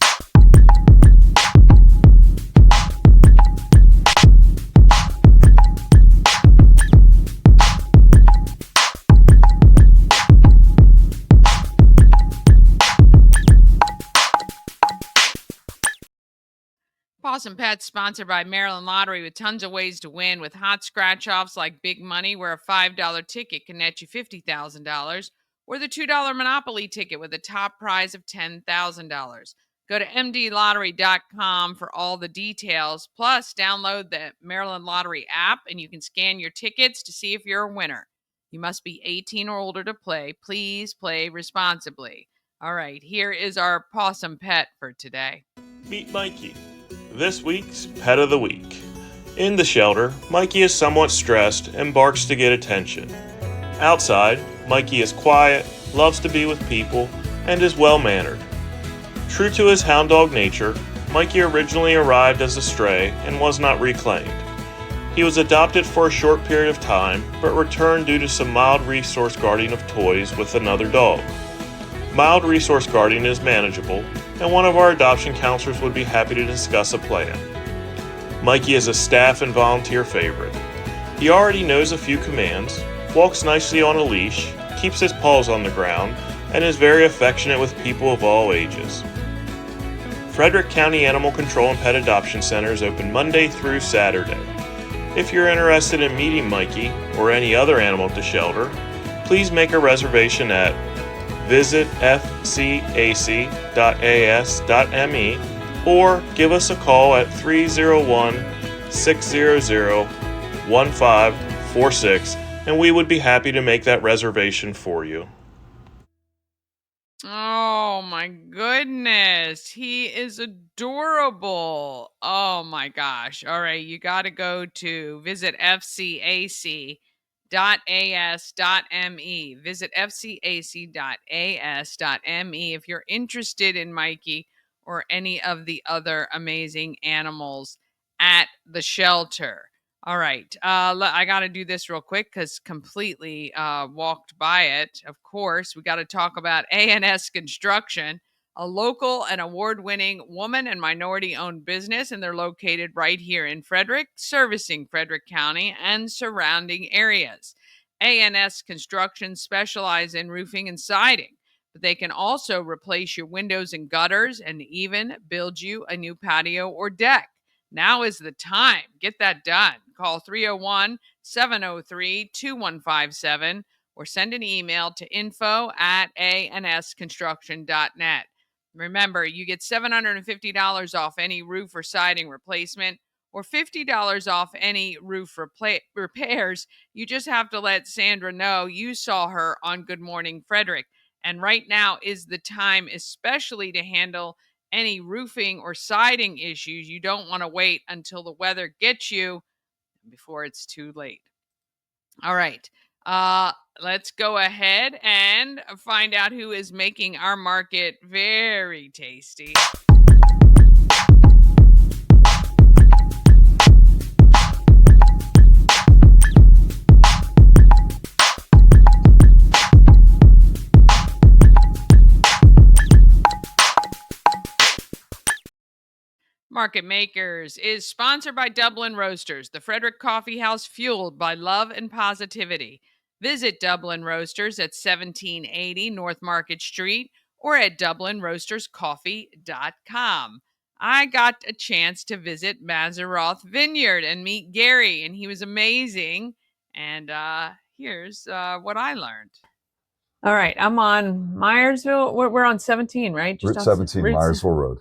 Possum Pets sponsored by Maryland Lottery with tons of ways to win with hot scratch-offs like Big Money, where a $5 ticket can net you $50,000, or the $2 Monopoly ticket with a top prize of $10,000. Go to mdlottery.com for all the details. Plus, download the Maryland Lottery app and you can scan your tickets to see if you're a winner. You must be 18 or older to play. Please play responsibly. All right, here is our possum pet for today. Meet Mikey, this week's Pet of the Week. In the shelter, Mikey is somewhat stressed and barks to get attention. Outside, Mikey is quiet, loves to be with people, and is well-mannered. True to his hound dog nature, Mikey originally arrived as a stray and was not reclaimed. He was adopted for a short period of time, but returned due to some mild resource guarding of toys with another dog. Mild resource guarding is manageable, and one of our adoption counselors would be happy to discuss a plan. Mikey is a staff and volunteer favorite. He already knows a few commands, walks nicely on a leash, keeps his paws on the ground, and is very affectionate with people of all ages. Frederick County Animal Control and Pet Adoption Center is open Monday through Saturday. If you're interested in meeting Mikey or any other animal at the shelter, please make a reservation at visit fcac.as.me or give us a call at 301-600-1546 and we would be happy to make that reservation for you. Oh my goodness. He is adorable. Oh my gosh. All right. You got to go to visit fcac.as.me. Visit fcac.as.me if you're interested in Mikey or any of the other amazing animals at the shelter. All right. I got to do this real quick because completely walked by it. Of course, we got to talk about A&S Construction, a local and award-winning woman and minority-owned business, and they're located right here in Frederick, servicing Frederick County and surrounding areas. A&S Construction specialize in roofing and siding, but they can also replace your windows and gutters and even build you a new patio or deck. Now is the time. Get that done. Call 301-703-2157 or send an email to info@ansconstruction.net. Remember, you get $750 off any roof or siding replacement or $50 off any roof repairs. You just have to let Sandra know you saw her on Good Morning Frederick. And right now is the time, especially to handle any roofing or siding issues. You don't want to wait until the weather gets you before it's too late. All right. Let's go ahead and find out who is making our market very tasty. Market Makers is sponsored by Dublin Roasters, the Frederick Coffee House fueled by love and positivity. Visit Dublin Roasters at 1780 North Market Street or at DublinRoastersCoffee.com. I got a chance to visit Mazzaroth Vineyard and meet Garry, and he was amazing. And here's what I learned. All right, I'm on Myersville. We're on 17, right? Route 17, Myersville Road.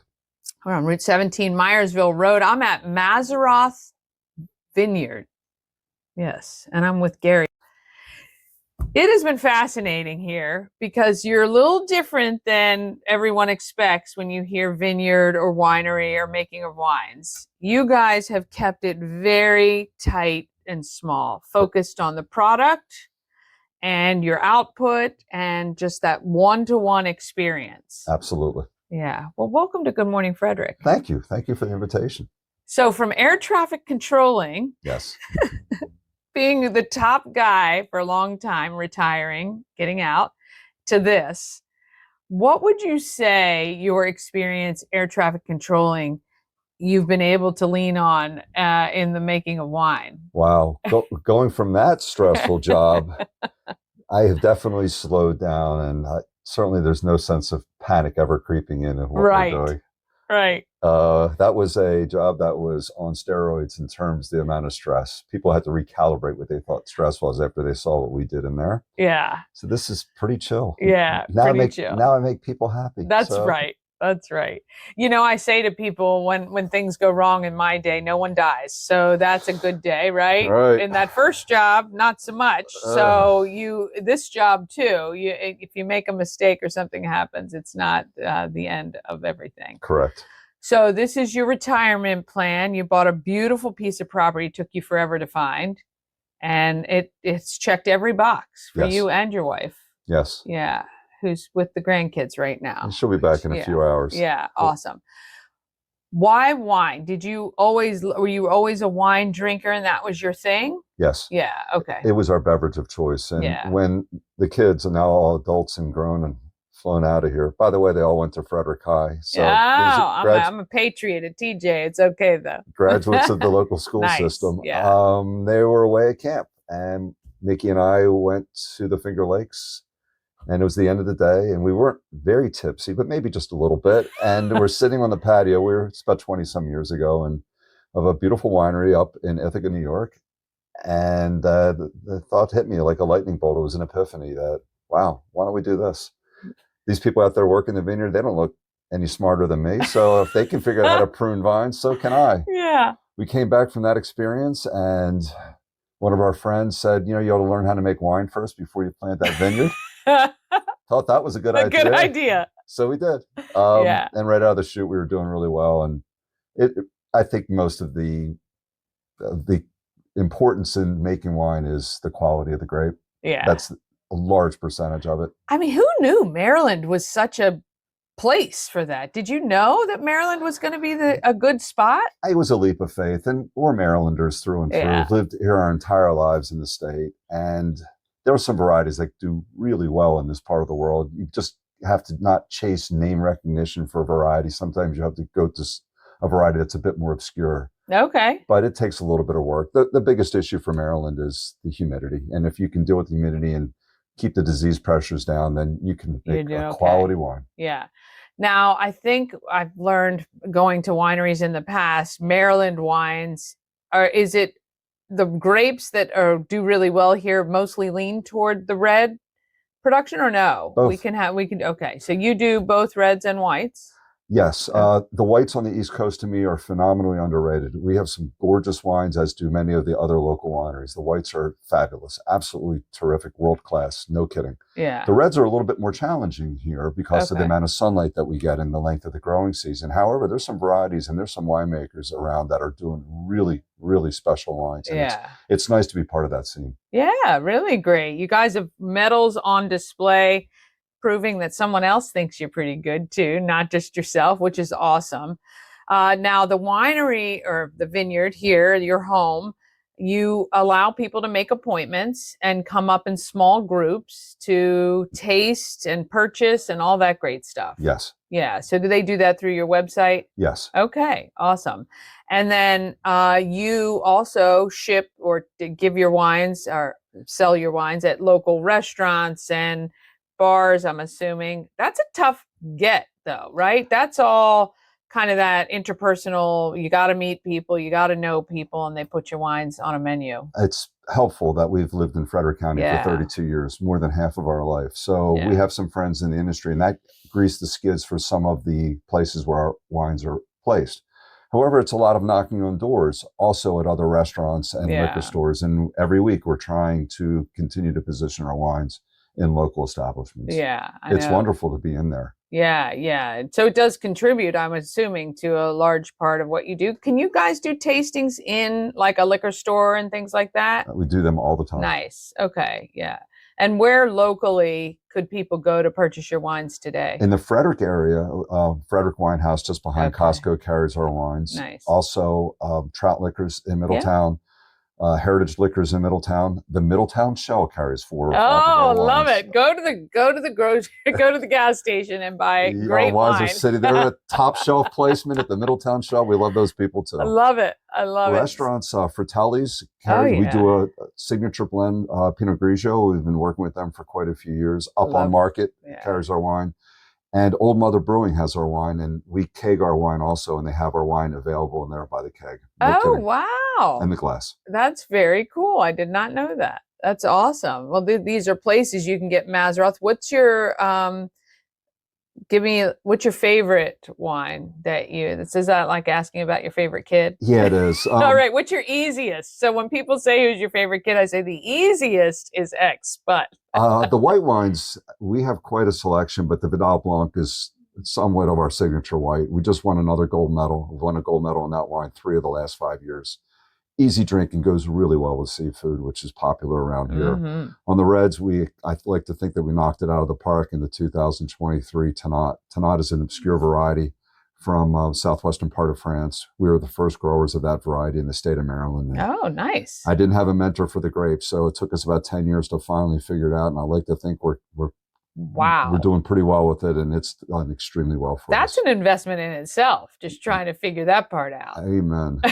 We're on Route 17, Myersville Road. I'm at Mazzaroth Vineyard. Yes, and I'm with Garry. It has been fascinating here because you're a little different than everyone expects when you hear vineyard or winery or making of wines. You guys have kept it very tight and small, focused on the product and your output and just that one-to-one experience. Absolutely. Yeah. Well, welcome to Good Morning Frederick. Thank you. Thank you for the invitation. So from air traffic controlling, yes, being the top guy for a long time, retiring, getting out, to this, what would you say your experience air traffic controlling you've been able to lean on in the making of wine? Wow. Going from that stressful job, I have definitely slowed down, and certainly there's no sense of panic ever creeping in of what we're doing. Right. That was a job that was on steroids in terms of the amount of stress. People had to recalibrate what they thought stress was after they saw what we did in there. Yeah. So this is pretty chill. Yeah. Now chill. Now I make people happy. That's right. That's right. You know, I say to people when things go wrong in my day, no one dies. So that's a good day, right? Right. In that first job, not so much. So this job too, if you make a mistake or something happens, it's not the end of everything. Correct. So this is your retirement plan. You bought a beautiful piece of property, took you forever to find, and it's checked every box for you and your wife. Yes. Yeah. Who's with the grandkids right now. And she'll be back in a few hours. Yeah, awesome. Why wine? Were you always a wine drinker and that was your thing? Yes. Yeah, okay. It was our beverage of choice. And when the kids are now all adults and grown and flown out of here, by the way, they all went to Frederick High. So I'm a patriot at TJ. It's okay though. Graduates of the local school system. Yeah. They were away at camp, and Mickey and I went to the Finger Lakes. And it was the end of the day, and we weren't very tipsy, but maybe just a little bit. And we're sitting on the patio. It's about 20 some years ago, and of a beautiful winery up in Ithaca, New York. And the thought hit me like a lightning bolt. It was an epiphany that, wow, why don't we do this? These people out there working the vineyard, they don't look any smarter than me. So if they can figure out how to prune vines, so can I. Yeah. We came back from that experience, and one of our friends said, you ought to learn how to make wine first before you plant that vineyard. Thought that was a good idea. Good idea. So we did. And right out of the chute, we were doing really well. And I think most of the importance in making wine is the quality of the grape. Yeah. That's a large percentage of it. I mean, who knew Maryland was such a place for that. Did you know that Maryland was going to be a good spot? It was a leap of faith, and we're Marylanders through and through. Yeah. We've lived here our entire lives in the state, and there are some varieties that do really well in this part of the world. You just have to not chase name recognition for a variety. Sometimes you have to go to a variety that's a bit more obscure. Okay. But it takes a little bit of work. The biggest issue for Maryland is the humidity, and if you can deal with the humidity and keep the disease pressures down, then you can make a quality wine. Yeah. Now, I think I've learned going to wineries in the past, Maryland wines is it the grapes that do really well here mostly lean toward the red production or no? Both. Okay. So you do both reds and whites? Yes, the whites on the East Coast to me are phenomenally underrated. We have some gorgeous wines, as do many of the other local wineries. The whites are fabulous, absolutely terrific, world class, no kidding. Yeah. The reds are a little bit more challenging here because of the amount of sunlight that we get and the length of the growing season. However, there's some varieties and there's some winemakers around that are doing really, really special wines. And it's nice to be part of that scene. Yeah, really great. You guys have medals on display, proving that someone else thinks you're pretty good too, not just yourself, which is awesome. Now the winery or the vineyard here, your home, you allow people to make appointments and come up in small groups to taste and purchase and all that great stuff. Yes. Yeah. So do they do that through your website? Yes. Okay. Awesome. And then you also ship or give your wines or sell your wines at local restaurants and bars, I'm assuming. That's a tough get though, right? That's all kind of that interpersonal, you got to meet people, you got to know people, and they put your wines on a menu. It's helpful that we've lived in Frederick County for 32 years, more than half of our life. So we have some friends in the industry, and that greased the skids for some of the places where our wines are placed. However, it's a lot of knocking on doors, also at other restaurants and liquor stores. And every week we're trying to continue to position our wines in local establishments. Yeah, it's wonderful to be in there. Yeah, yeah. So it does contribute, I'm assuming, to a large part of what you do. Can you guys do tastings in like a liquor store and things like that? We do them all the time. Nice. Okay, yeah. And where locally could people go to purchase your wines today? In the Frederick area, Frederick Wine House just behind Costco carries our wines. Nice. Also, Trout Liquors in Middletown. Heritage Liquors in Middletown. The Middletown Shell carries 4 or 5 of our wines. Love it. Go to the grocery, go to the gas station and buy great wine. Wines are sitting there at top shelf placement at the Middletown Shell. We love those people too. I love it. I love Restaurants, Fratelli's carries. We do a signature blend, Pinot Grigio. We've been working with them for quite a few years. Up on Market carries our wine. And Old Mother Brewing has our wine, and we keg our wine also, and they have our wine available in there by the keg. No kidding. Wow. And the glass. That's very cool. I did not know that. That's awesome. Well, these are places you can get Mazzaroth. What's your, what's your favorite wine is that like asking about your favorite kid? Yeah, it is. All right. What's your easiest? So when people say who's your favorite kid, I say the easiest is X, but. The white wines, we have quite a selection, but the Vidal Blanc is somewhat of our signature white. We just won another gold medal. We've won a gold medal in that wine 3 of the last 5 years. Easy drinking, goes really well with seafood, which is popular around here. Mm-hmm. On the reds, I like to think that we knocked it out of the park in the 2023 Tannat. Tannat is an obscure variety from southwestern part of France. We were the first growers of that variety in the state of Maryland. Oh, nice. I didn't have a mentor for the grapes, so it took us about 10 years to finally figure it out. And I like to think we're doing pretty well with it, and it's done extremely well for us. That's an investment in itself, just trying to figure that part out. Amen.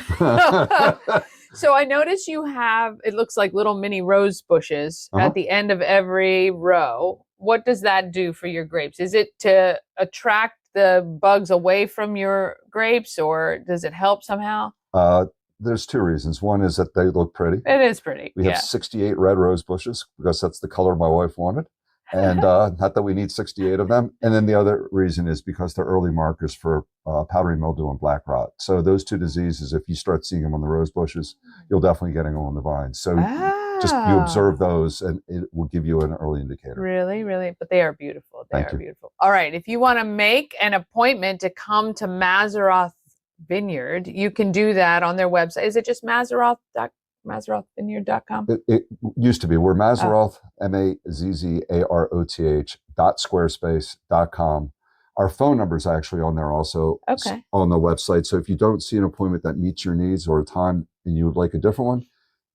So I notice you have, it looks like little mini rose bushes at the end of every row. What does that do for your grapes? Is it to attract the bugs away from your grapes, or does it help somehow? There's 2 reasons. One is that they look pretty. It is pretty. We have 68 red rose bushes because that's the color my wife wanted. And not that we need 68 of them. And then the other reason is because they're early markers for powdery mildew and black rot. So those 2 diseases, if you start seeing them on the rose bushes, you'll definitely get them on the vines. So just you observe those and it will give you an early indicator. Really, really. But they are beautiful. They are beautiful. All right. If you want to make an appointment to come to Mazzaroth Vineyard, you can do that on their website. Is it just Mazzarothvineyard.com? It used to be. We're Mazzaroth, Mazzaroth.squarespace.com. Our phone number is actually on there also Okay. on the website. So if you don't see an appointment that meets your needs or a time and you would like a different one,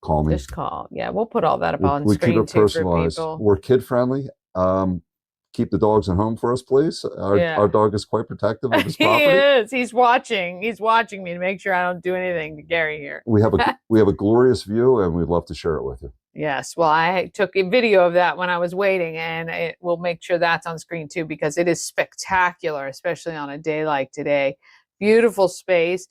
call me. Just call. Yeah, we'll put all that up on We keep screen it too for personalized. people. We're kid friendly. Keep the dogs at home for us, please. Our dog is quite protective of his He property. is. He's watching me to make sure I don't do anything to Garry here. We have a glorious view, and we'd love to share it with you. Yes. Well, I took a video of that when I was waiting, and we'll make sure that's on screen too, because it is spectacular, especially on a day like today. Beautiful space.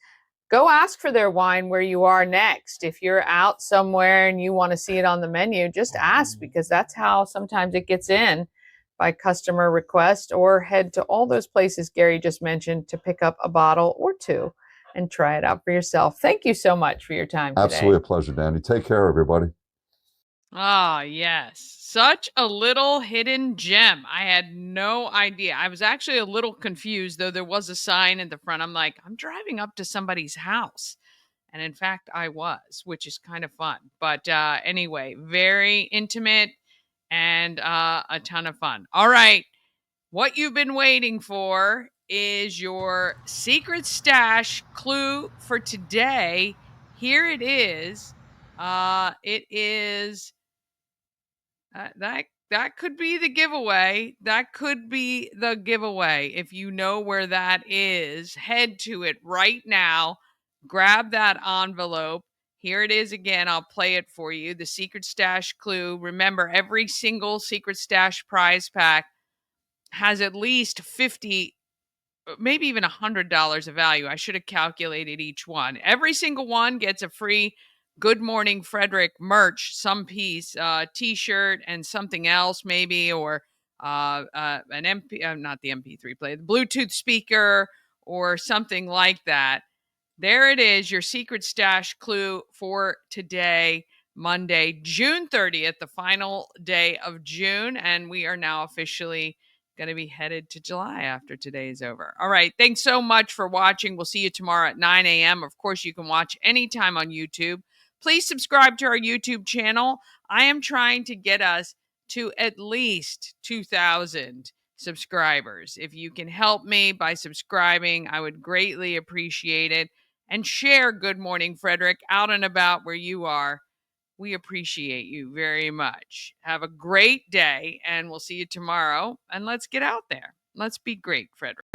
Go ask for their wine where you are next. If you're out somewhere and you want to see it on the menu, just ask, because that's how sometimes it gets in by customer request, or head to all those places Garry just mentioned to pick up a bottle or two and try it out for yourself. Thank you so much for your time today. Absolutely a pleasure, Dani. Take care, everybody. Ah, yes. Such a little hidden gem. I had no idea. I was actually a little confused, though there was a sign in the front. I'm like, I'm driving up to somebody's house. And in fact, I was, which is kind of fun. But anyway, very intimate and a ton of fun. All right. What you've been waiting for is your secret stash clue for today. Here it is. It is that could be the giveaway. That could be the giveaway. If you know where that is, head to it right now. Grab that envelope. Here it is again. I'll play it for you. The secret stash clue. Remember, every single secret stash prize pack has at least 50, maybe even $100 of value. I should have calculated each one. Every single one gets a free Good Morning Frederick merch, some piece, t-shirt and something else maybe, or an not the MP3 player, the Bluetooth speaker or something like that. There it is, your secret stash clue for today, Monday, June 30th, the final day of June, and we are now officially going to be headed to July after today is over. All right. Thanks so much for watching. We'll see you tomorrow at 9 a.m. Of course, you can watch anytime on YouTube. Please subscribe to our YouTube channel. I am trying to get us to at least 2,000 subscribers. If you can help me by subscribing, I would greatly appreciate it. And share Good Morning Frederick out and about where you are. We appreciate you very much. Have a great day, and we'll see you tomorrow. And let's get out there. Let's be great, Frederick.